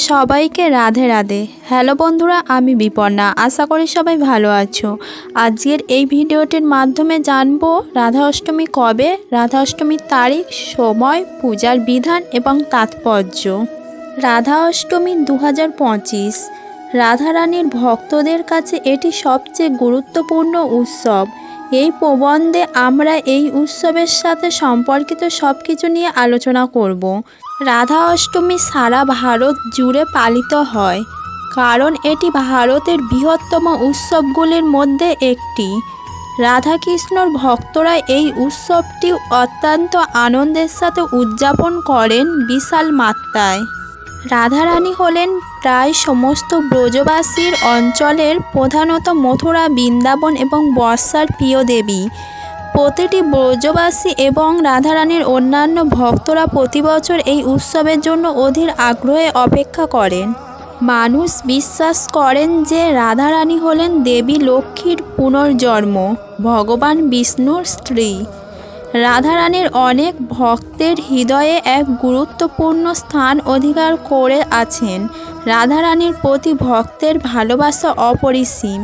সবাইকে রাধে রাধে। হ্যালো বন্ধুরা, আমি বিপন্না। আশা করি সবাই ভালো আছো। আজকের এই ভিডিওটির মাধ্যমে জানবো রাধা অষ্টমী কবে, রাধা অষ্টমীর তারিখ, সময়, পূজার বিধান এবং তাৎপর্য। রাধা অষ্টমী 2025 রাধারানীর ভক্তদের কাছে এটি সবচেয়ে গুরুত্বপূর্ণ উৎসব। এই প্রবন্ধে আমরা এই উৎসবের সাথে সম্পর্কিত সব কিছু নিয়ে আলোচনা করব। রাধা অষ্টমী সারা ভারত জুড়ে পালিত হয় কারণ এটি ভারতের বৃহত্তম উৎসবগুলির মধ্যে একটি। রাধাকৃষ্ণর ভক্তরা এই উৎসবটি অত্যন্ত আনন্দের সাথে উদযাপন করেন বিশাল মাত্রায়। রাধারানী হলেন প্রায় সমস্ত ব্রজবাসীর অঞ্চলের, প্রধানত মথুরা, বৃন্দাবন এবং বর্ষার প্রিয় দেবী। প্রতিটি ব্রজবাসী এবং রাধারানীর অন্যান্য ভক্তরা প্রতি বছর এই উৎসবের জন্য অধীর আগ্রহে অপেক্ষা করেন। মানুষ বিশ্বাস করেন যে রাধারানী হলেন দেবী লক্ষ্মীর পুনর্জন্ম, ভগবান বিষ্ণুর স্ত্রী। রাধারানীর অনেক ভক্তের হৃদয়ে এক গুরুত্বপূর্ণ স্থান অধিকার করে আছেন। রাধারানীর প্রতি ভক্তের ভালোবাসা অপরিসীম।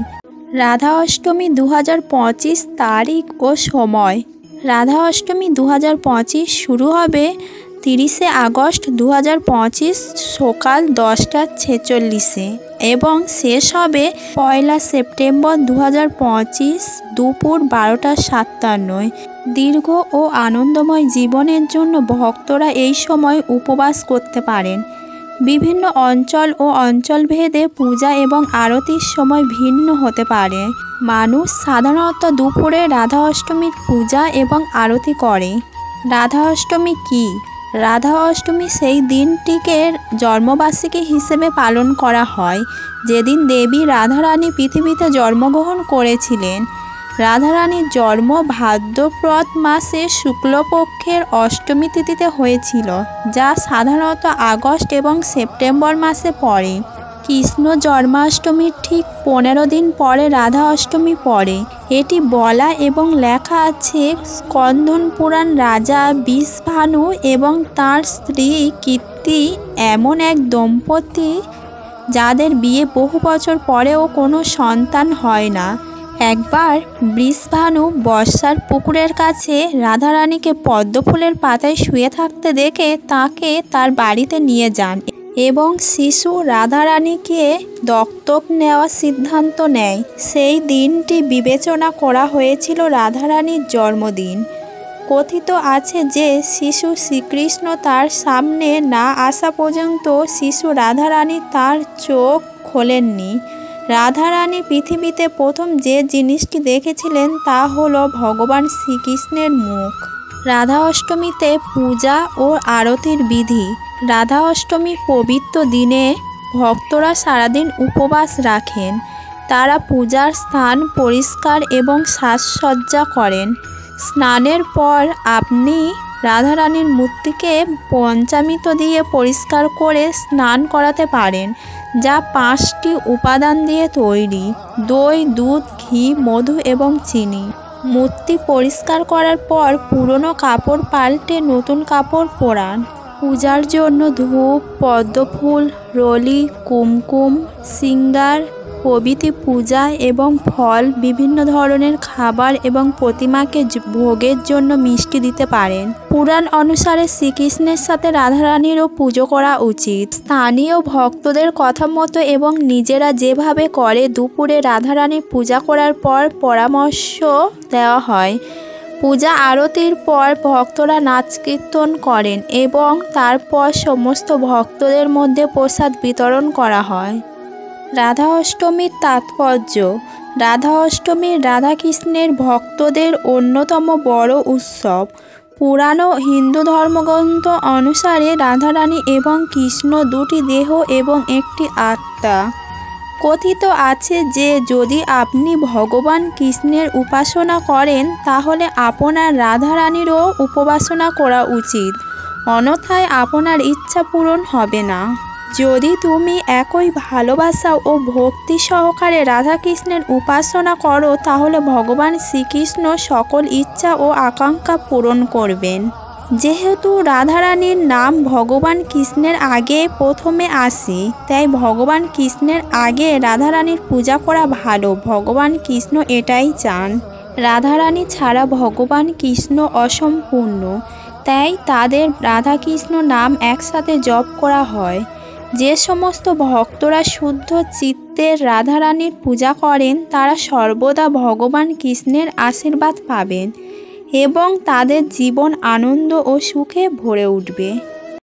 রাধা অষ্টমী 2025 তারিখ ও সময়। রাধা অষ্টমী 2025 শুরু হবে 30শে আগস্ট 2025 সকাল 10:46 এবং শেষ হবে 1 সেপ্টেম্বর 2025 দুপুর 12:57। দীর্ঘ ও আনন্দময় জীবনের জন্য ভক্তরা এই সময় উপবাস করতে পারেন। বিভিন্ন অঞ্চল ও অঞ্চলভেদে পূজা এবং আরতির সময় ভিন্ন হতে পারে। মানুষ সাধারণত দুপুরে রাধা অষ্টমীর পূজা এবং আরতি করে। রাধা অষ্টমী কী? রাধা অষ্টমী সেই দিনটিকে জন্মবার্ষিকী হিসেবে পালন করা হয় যেদিন দেবী রাধারানী পৃথিবীতে জন্মগ্রহণ করেছিলেন। রাধারানীর জন্ম ভাদ্রপদ মাসে শুক্লপক্ষের অষ্টমী তিথিতে হয়েছিল, যা সাধারণত আগস্ট এবং সেপ্টেম্বর মাসে পড়ে। কৃষ্ণ জন্মাষ্টমীর ঠিক 15 দিন পরে রাধা অষ্টমী পড়ে। এটি বলা এবং লেখা আছে স্কন্দন পুরাণ। রাজা বৃষভানু এবং তাঁর স্ত্রী কীর্তি এমন এক দম্পতি যাদের বিয়ে বহু বছর পরেও কোনো সন্তান হয় না। একবার বৃষভানু বর্ষার পুকুরের কাছে রাধারানীকে পদ্মফুলের পাতায় শুয়ে থাকতে দেখে তাকে তার বাড়িতে নিয়ে যান এবং শিশু রাধারানীকে দত্তক নেওয়ার সিদ্ধান্ত নেয়। সেই দিনটি বিবেচনা করা হয়েছিল রাধারানীর জন্মদিন। কথিত আছে যে শিশু শ্রীকৃষ্ণ তার সামনে না আসা পর্যন্ত শিশু রাধারানী তার চোখ খোলেননি। রাধারানী পৃথিবীতে প্রথম যে জিনিসটি দেখেছিলেন তা হলো ভগবান শ্রীকৃষ্ণের মুখ। রাধা অষ্টমীতে পূজা ও আরতির বিধি। রাধা অষ্টমীর পবিত্র দিনে ভক্তরা সারাদিন উপবাস রাখেন। তারা পূজার স্থান পরিষ্কার এবং সাজসজ্জা করেন। স্নানের পর আপনি রাধারানীর মূর্তিকে পঞ্চামৃত দিয়ে পরিষ্কার করে স্নান করাতে পারেন, যা 5টি উপাদান দিয়ে তৈরি: দই, দুধ, ঘি, মধু এবং চিনি। মূর্তি পরিষ্কার করার পর পুরনো কাপড় পাল্টে নতুন কাপড় পরান। পূজার জন্য ধূপ, পদ্মফুল, রলি, কুমকুম, সিঙ্গার প্রভৃতি পূজা এবং ফল, বিভিন্ন ধরনের খাবার এবং প্রতিমাকে ভোগের জন্য মিষ্টি দিতে পারেন। পুরাণ অনুসারে শ্রীকৃষ্ণের সাথে রাধারানীরও পুজো করা উচিত। স্থানীয় ভক্তদের কথা মতো এবং নিজেরা যেভাবে করে দুপুরে রাধারানীর পূজা করার পর পরামর্শ দেওয়া হয়। পূজা আরতির পর ভক্তরা নাচ কীর্তন করেন এবং তারপর সমস্ত ভক্তদের মধ্যে প্রসাদ বিতরণ করা হয়। রাধা অষ্টমীর তাৎপর্য। রাধা অষ্টমী রাধাকৃষ্ণের ভক্তদের অন্যতম বড় উৎসব। পুরাণ ও হিন্দু ধর্মগ্রন্থ অনুসারে রাধারানী এবং কৃষ্ণ দুটি দেহ এবং একটি আত্মা। কথিত আছে যে যদি আপনি ভগবান কৃষ্ণের উপাসনা করেন তাহলে আপনার রাধারানীরও উপাসনা করা উচিত, অন্যথায় আপনার ইচ্ছা পূরণ হবে না। যদি তুমি একই ভালোবাসা ও ভক্তি সহকারে রাধাকৃষ্ণের উপাসনা করো তাহলে ভগবান শ্রীকৃষ্ণ সকল ইচ্ছা ও আকাঙ্ক্ষা পূরণ করবেন। যেহেতু রাধারানীর নাম ভগবান কৃষ্ণের আগে প্রথমে আসে, তাই ভগবান কৃষ্ণের আগে রাধারানীর পূজা করা ভালো। ভগবান কৃষ্ণ এটাই চান। রাধারানী ছাড়া ভগবান কৃষ্ণ অসম্পূর্ণ, তাই তাদের রাধাকৃষ্ণ নাম একসাথে জপ করা হয়। যে সমস্ত ভক্তরা শুদ্ধ চিত্তে রাধারানীর পূজা করেন তারা সর্বদা ভগবান কৃষ্ণের আশীর্বাদ পাবেন এবং তাদের জীবন আনন্দ ও সুখে ভরে উঠবে।